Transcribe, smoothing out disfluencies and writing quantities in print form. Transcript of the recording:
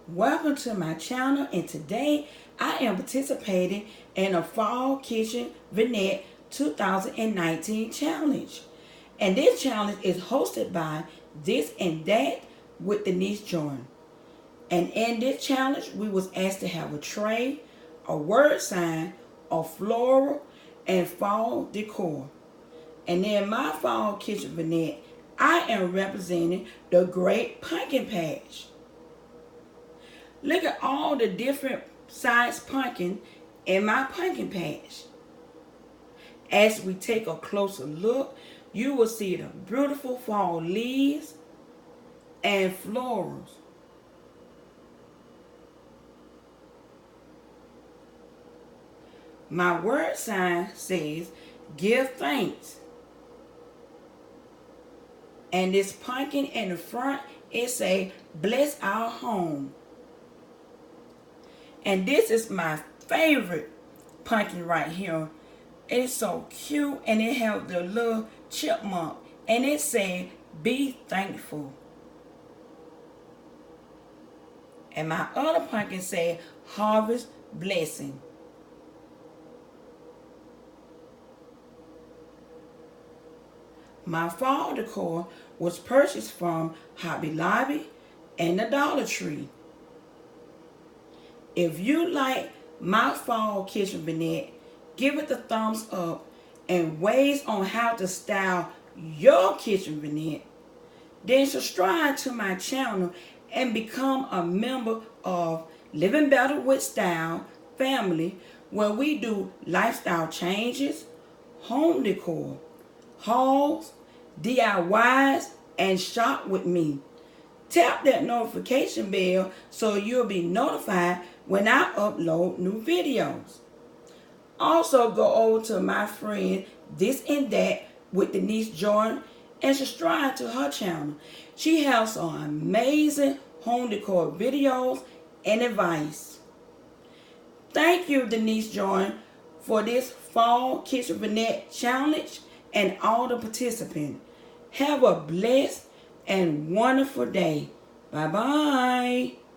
Welcome to my channel, and today I am participating in a Fall Kitchen Vignette 2019 challenge. And this challenge is hosted by This and That with Denise Jordan. And in this challenge, we was asked to have a tray, a word sign, a floral, and fall decor. And in my Fall Kitchen Vignette, I am representing the Great Pumpkin Patch. Look at all the different size pumpkin in my pumpkin patch. As we take a closer look, you will see the beautiful fall leaves and florals. My word sign says, give thanks. And this pumpkin in the front, it say, bless our home. And this is my favorite pumpkin right here. It's so cute, and it has the little chipmunk. And it says, be thankful. And my other pumpkin said, harvest blessing. My fall decor was purchased from Hobby Lobby and the Dollar Tree. If you like my Fall Kitchen Vignette, give it the thumbs up, and ways on how to style your kitchen vignette. Then subscribe to my channel and become a member of Living Better with Style family, where we do lifestyle changes, home decor, hauls, DIYs, and shop with me. Tap that notification bell so you'll be notified when I upload new videos. Also go over to my friend This and That with Denise Jordan and subscribe to her channel. She has some amazing home decor videos and advice. Thank you, Denise Jordan, for this Fall Kitchen Vignette challenge and all the participants. Have a blessed and wonderful day. Bye-bye.